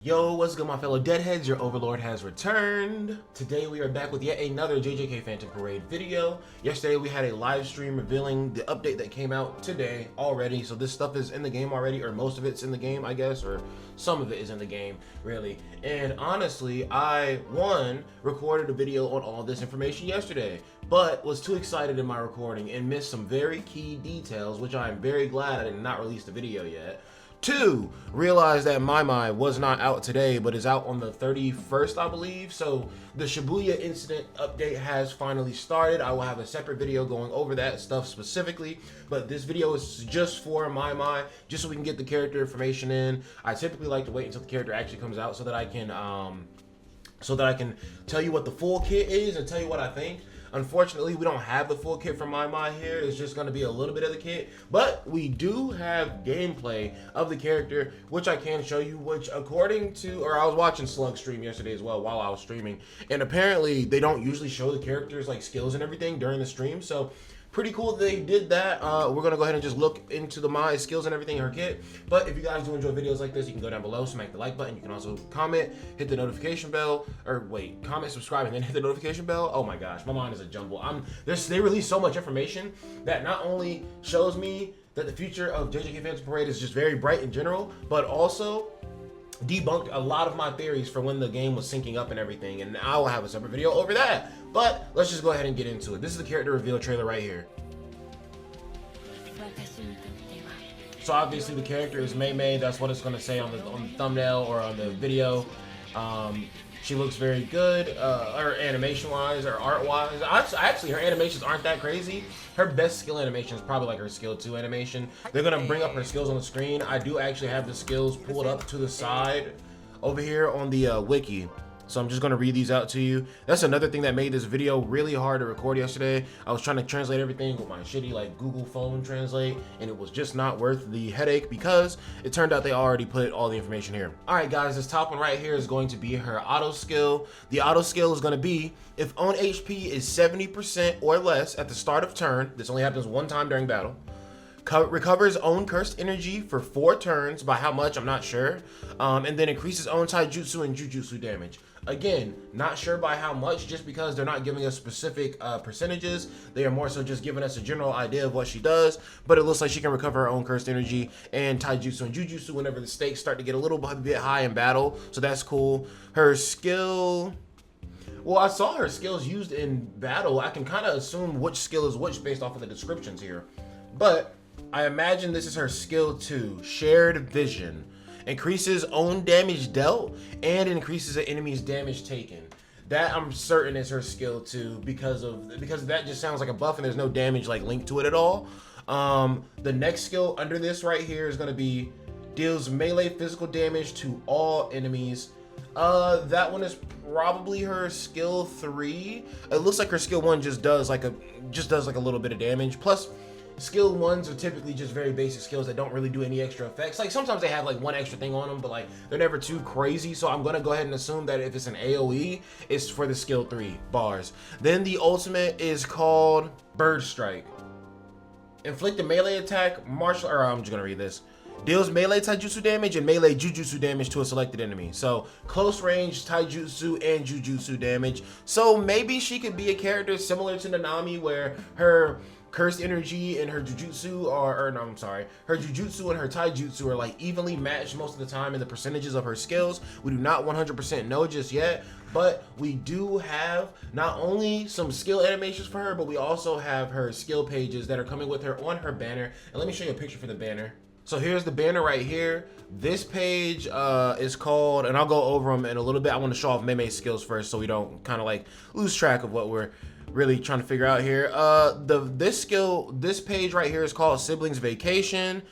Yo, what's good my fellow deadheads? Your overlord has returned. Today we are back with yet another JJK Phantom Parade video. Yesterday we had a live stream revealing the update that came out today already. So this stuff is in the game already, or most of it's in the game, I guess, or some of it is in the game, really. And honestly, I, recorded a video on all this information yesterday, but was too excited in my recording and missed some very key details, which I am very glad I did not release the video yet. 2, realized that My was not out today, but is out on the 31st, I believe. So the Shibuya incident update has finally started. I will have a separate video going over that stuff specifically, but this video is just for My, just so we can get the character information in. I typically like to wait until the character actually comes out so that I can tell you what the full kit is and tell you what I think. Unfortunately, we don't have the full kit from My here. It's just going to be a little bit of the kit, but we do have gameplay of the character, which I can show you, which according to, or I was watching Slug stream yesterday as well while I was streaming, and apparently they don't usually show the characters like skills and everything during the stream, so pretty cool that they did that. We're gonna go ahead and just look into the My skills and everything in her kit. But if you guys do enjoy videos like this, you can go down below, smack the like button. You can also comment, hit the notification bell, or wait, comment, subscribe, and then hit the notification bell. Oh my gosh, my mind is a jumble. They release so much information that not only shows me that the future of JJK Phantom Parade is just very bright in general, but also debunked a lot of my theories for when the game was syncing up and everything, and I will have a separate video over that. But let's just go ahead and get into it. This is the character reveal trailer right here. So obviously the character is Mei. That's what it's going to say on the thumbnail or on the video. She looks very good, or animation-wise or art-wise. Actually, her animations aren't that crazy. Her best skill animation is probably like her skill 2 animation. They're gonna bring up her skills on the screen. I do actually have the skills pulled up to the side over here on the wiki. So I'm just gonna read these out to you. That's another thing that made this video really hard to record yesterday. I was trying to translate everything with my shitty like Google phone translate, and it was just not worth the headache because it turned out they already put all the information here. All right guys, this top one right here is going to be her auto skill. The auto skill is gonna be if own HP is 70% or less at the start of turn. This only happens one time during battle. Recovers own cursed energy for 4 turns. By how much, I'm not sure. And then increases own taijutsu and jujutsu damage. Again, not sure by how much, just because they're not giving us specific percentages. They are more so just giving us a general idea of what she does, but it looks like she can recover her own cursed energy and taijutsu and jujutsu whenever the stakes start to get a little bit high in battle, so that's cool. Her skill, well, I saw her skills used in battle. I can kind of assume which skill is which based off of the descriptions here, but I imagine this is her skill 2, Shared Vision. Increases own damage dealt and increases an enemy's damage taken. That I'm certain is her skill 2 because that just sounds like a buff and there's no damage like linked to it at all. The next skill under this right here is gonna be deals melee physical damage to all enemies. That one is probably her skill 3. It looks like her skill 1 just does like a little bit of damage. Plus, skill 1s are typically just very basic skills that don't really do any extra effects. Like sometimes they have like one extra thing on them, but like they're never too crazy. So I'm gonna go ahead and assume that if it's an AoE, it's for the skill 3 bars. Then the ultimate is called Bird Strike. Inflict a melee attack, I'm just gonna read this. Deals melee taijutsu damage and melee jujutsu damage to a selected enemy. So close range taijutsu and jujutsu damage. So maybe she could be a character similar to Nanami, where her cursed energy and her jujutsu her jujutsu and her taijutsu are like evenly matched most of the time in the percentages of her skills. We do not 100% know just yet, but we do have not only some skill animations for her, but we also have her skill pages that are coming with her on her banner. And let me show you a picture for the banner. So here's the banner right here. This page is called, and I'll go over them in a little bit. I want to show off Mei's skills first so we don't kind of like lose track of what we're really trying to figure out here. This page right here is called Siblings Vacation,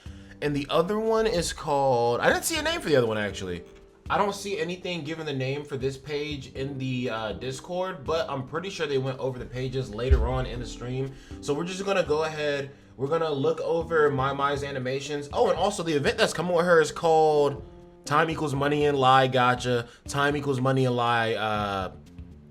and the other one is called, I didn't see a name for the other one actually. I don't see anything given the name for this page in the Discord, but I'm pretty sure they went over the pages later on in the stream. So we're just gonna go ahead, we're gonna look over Mai's animations. Oh, and also the event that's coming with her is called Time Equals Money and Lie Gotcha, Time Equals Money and Lie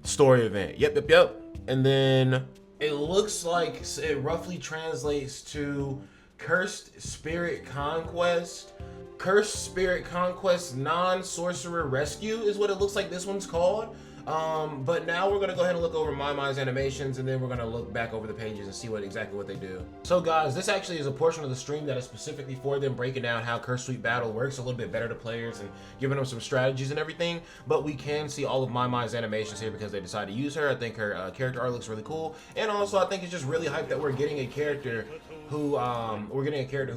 story event. Yep. And then it looks like it roughly translates to Cursed Spirit Conquest. Curse Spirit Conquest Non-Sorcerer Rescue is what it looks like this one's called. But now we're gonna go ahead and look over Mai's animations, and then we're gonna look back over the pages and see exactly what they do. So guys, this actually is a portion of the stream that is specifically for them, breaking down how Curse Sweep Battle works a little bit better to players and giving them some strategies and everything. But we can see all of Mai's animations here because they decided to use her. I think her character art looks really cool, and also I think it's just really hype that we're getting a character who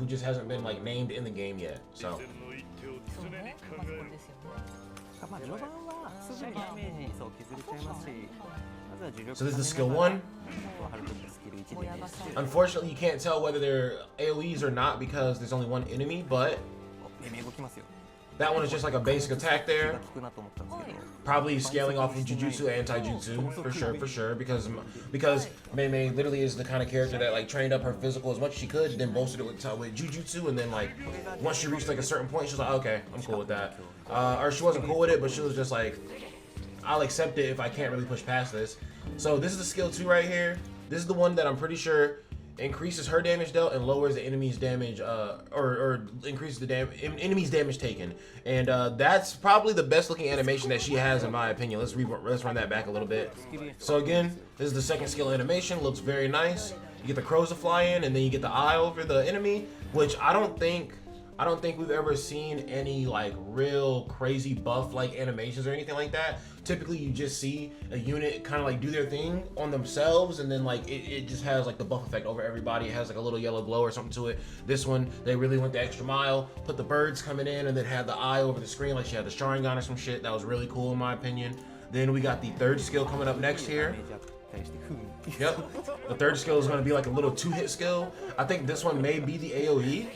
just hasn't been like named in the game yet. So. So this is skill 1. Unfortunately, you can't tell whether they're AoEs or not because there's only one enemy, but that one is just like a basic attack there. Probably scaling off of Jujutsu and Taijutsu for sure, because Mei literally is the kind of character that like trained up her physical as much as she could, then bolstered it with Jujutsu, and then like once she reached like a certain point, she was like, okay, I'm cool with that. Or she wasn't cool with it, but she was just like, I'll accept it if I can't really push past this. So this is the skill 2 right here. This is the one that I'm pretty sure increases her damage dealt and lowers the enemy's damage, or increases the enemy's damage taken. And that's probably the best looking animation that she has in my opinion. Let's run that back a little bit. So again, this is the second skill animation. Looks very nice. You get the crows to fly in, and then you get the eye over the enemy, which I don't think we've ever seen any like real crazy buff like animations or anything like that. Typically you just see a unit kind of like do their thing on themselves, and then like it just has like the buff effect over everybody. It has like a little yellow glow or something to it. This one, they really went the extra mile, put the birds coming in, and then had the eye over the screen like she had the Sharingan or some shit. That was really cool in my opinion. Then we got the third skill coming up next here. Yep, the third skill is going to be like a little 2-hit skill. I think this one may be the AoE,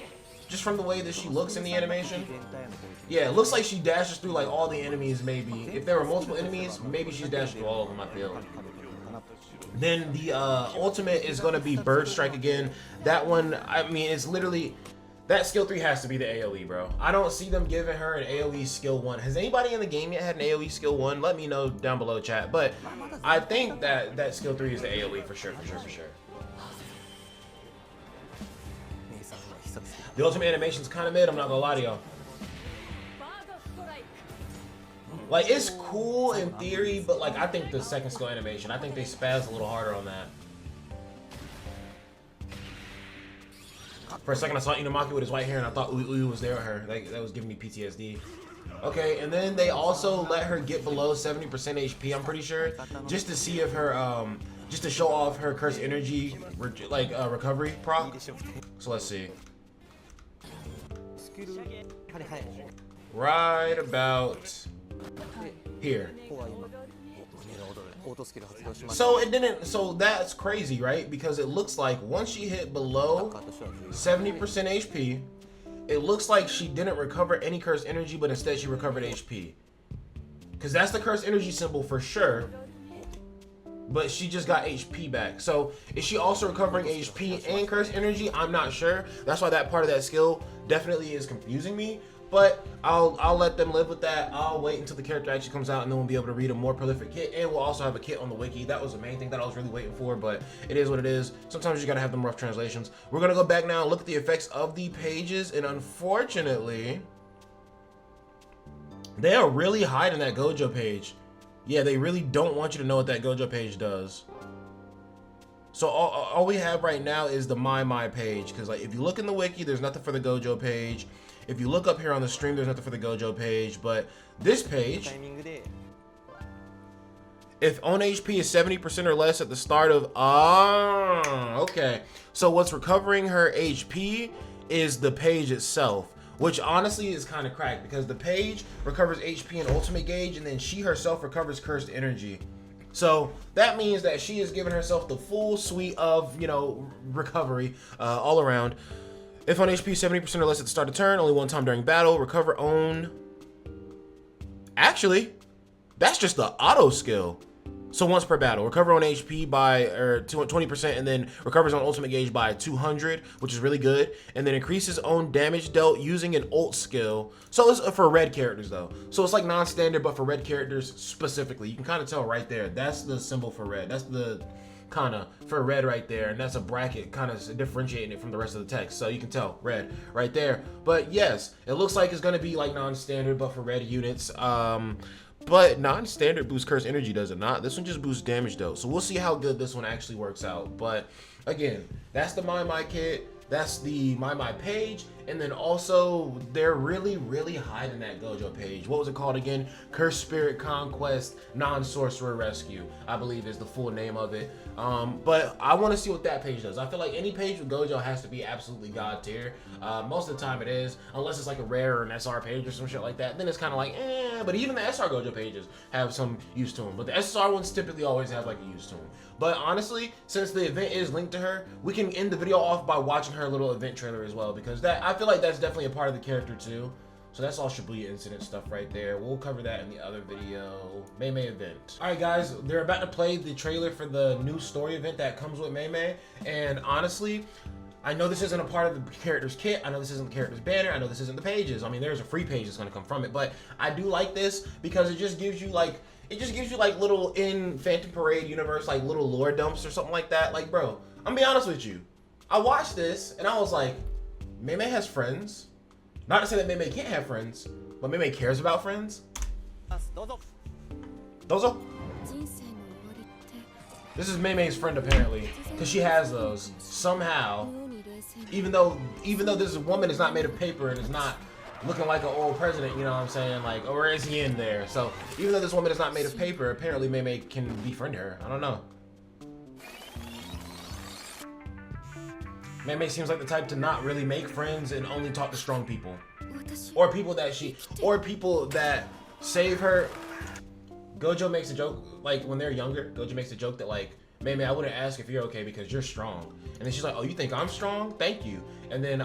just from the way that she looks in the animation. Yeah, it looks like she dashes through like all the enemies maybe. If there were multiple enemies, maybe she's dashing through all of them, I feel. Then the ultimate is going to be Bird Strike again. That one, I mean, it's literally... That skill 3 has to be the AoE, bro. I don't see them giving her an AoE skill 1. Has anybody in the game yet had an AoE skill 1? Let me know down below, chat. But I think that skill 3 is the AoE for sure. The ultimate animation's kind of mid, I'm not gonna lie to y'all. Like, it's cool in theory, but like, I think the second skill animation, I think they spaz a little harder on that. For a second, I saw Inumaki with his white hair, and I thought Uyu was there with her. Like, that was giving me PTSD. Okay, and then they also let her get below 70% HP, I'm pretty sure, just to see if her, just to show off her curse energy, recovery proc. So let's see. Right about here. So it didn't, so that's crazy, right? Because it looks like once she hit below 70% HP, it looks like she didn't recover any cursed energy, but instead she recovered HP. Because that's the cursed energy symbol for sure. But she just got HP back. So is she also recovering HP and cursed energy? I'm not sure. That's why that part of that skill definitely is confusing me. But I'll let them live with that. I'll wait until the character actually comes out, and then we'll be able to read a more prolific kit, and we'll also have a kit on the wiki. That was the main thing that I was really waiting for, but it is what it is. Sometimes you gotta have them rough translations. We're gonna go back now and look at the effects of the pages, and unfortunately, they are really hiding that Gojo page. Yeah, they really don't want you to know what that Gojo page does. So all we have right now is the My page, because like if you look in the wiki, there's nothing for the Gojo page. If you look up here on the stream, there's nothing for the Gojo page, but this page, if own HP is 70% or less at the start of, okay. So what's recovering her HP is the page itself, which honestly is kind of cracked because the page recovers HP and ultimate gauge, and then she herself recovers cursed energy. So that means that she is giving herself the full suite of, you know, recovery all around. If on HP 70% or less at the start of turn, only one time during battle, recover own. Actually, that's just the auto skill. So once per battle, recover on HP by 20%, and then recovers on ultimate gauge by 200, which is really good. And then increases own damage dealt using an ult skill. So it's for red characters though. So it's like non-standard, but for red characters specifically. You can kind of tell right there. That's the symbol for red. That's kind of for red right there, and that's a bracket kind of differentiating it from the rest of the text, so you can tell red right there. But yes, it looks like it's going to be like non-standard but for red units. But non-standard boosts curse energy, does it not? This one just boosts damage though, so we'll see how good this one actually works out. But again, that's the My kit. That's the My page, and then also they're really hiding that Gojo page. What was it called again? Curse Spirit Conquest Non-Sorcerer Rescue, I believe is the full name of it. But I want to see what that page does. I feel like any page with Gojo has to be absolutely god tier. Most of the time it is, unless it's like a rare or an SR page or some shit like that. Then it's kind of like, but even the SR Gojo pages have some use to them. But the SR ones typically always have like a use to them. But honestly, since the event is linked to her, we can end the video off by watching her little event trailer as well, because that, I feel like that's definitely a part of the character too. So that's all Shibuya incident stuff right there. We'll cover that in the other video. Mei event. All right, guys, they're about to play the trailer for the new story event that comes with Mei. And honestly, I know this isn't a part of the character's kit. I know this isn't the character's banner. I know this isn't the pages. I mean, there's a free page that's gonna come from it, but I do like this because it just gives you like, little in Phantom Parade universe, like little lore dumps or something like that. Like, bro, I'm gonna be honest with you. I watched this and I was like, Mei has friends. Not to say that Mei can't have friends, but Mei cares about friends. Dozo? This is Mei's friend apparently, because she has those somehow. Even though this woman is not made of paper and is not looking like an old president, you know what I'm saying? Like, or is he in there? So even though this woman is not made of paper, apparently Mei can befriend her. I don't know. Mei seems like the type to not really make friends and only talk to strong people. Or people that save her. Gojo makes a joke, like when they're younger, Gojo makes a joke that like, Mei, I wouldn't ask if you're okay because you're strong. And then she's like, oh, you think I'm strong? Thank you. And then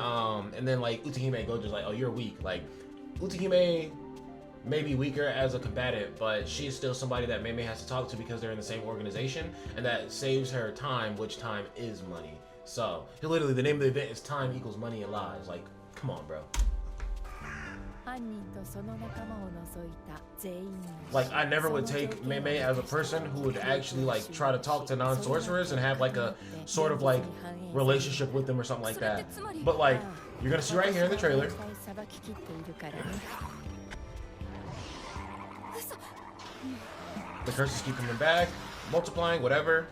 like Utahime Gojo's like, oh, you're weak. Like, Utahime may be weaker as a combatant, but she's still somebody that Mei has to talk to because they're in the same organization, and that saves her time, which time is money. So, literally, the name of the event is Time Equals Money and Lives. Like, come on, bro. Like, I never would take Mei as a person who would actually, like, try to talk to non-sorcerers and have, like, a sort of, like, relationship with them or something like that. But, like, you're gonna see right here in the trailer. The curses keep coming back, multiplying, whatever.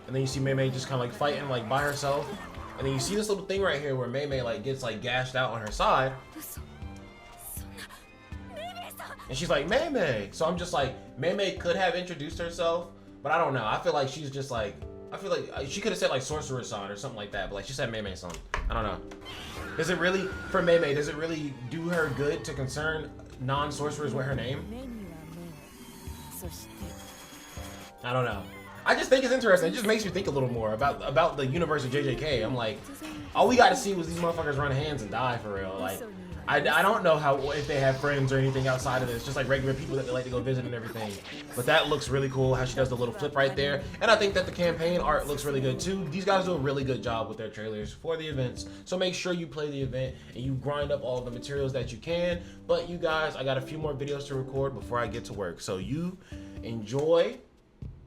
And then you see Mei just kind of like fighting like by herself. And then you see this little thing right here where Mei like gets like gashed out on her side. And she's like, Mei. So I'm just like, Mei could have introduced herself, but I don't know. I feel like she's just like, I feel like she could have said like Sorcerer-san or something like that, but like she said Mei-san. I don't know. Does it really, for Mei, does it really do her good to concern non-sorcerers with her name? I don't know. I just think it's interesting. It just makes me think a little more about the universe of JJK. I'm like, all we got to see was these motherfuckers run hands and die for real. Like, I don't know if they have friends or anything outside of this, just like regular people that they like to go visit and everything. But that looks really cool, how she does the little flip right there. And I think that the campaign art looks really good too. These guys do a really good job with their trailers for the events. So make sure you play the event and you grind up all the materials that you can. But you guys, I got a few more videos to record before I get to work. So you enjoy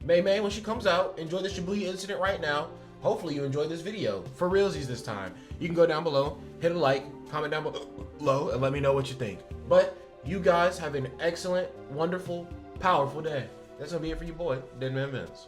Mei when she comes out. Enjoy the Shibuya incident right now. Hopefully you enjoyed this video. For realsies this time. You can go down below, hit a like, comment down below, and let me know what you think. But you guys have an excellent, wonderful, powerful day. That's gonna be it for your boy, DEADMANVINCE.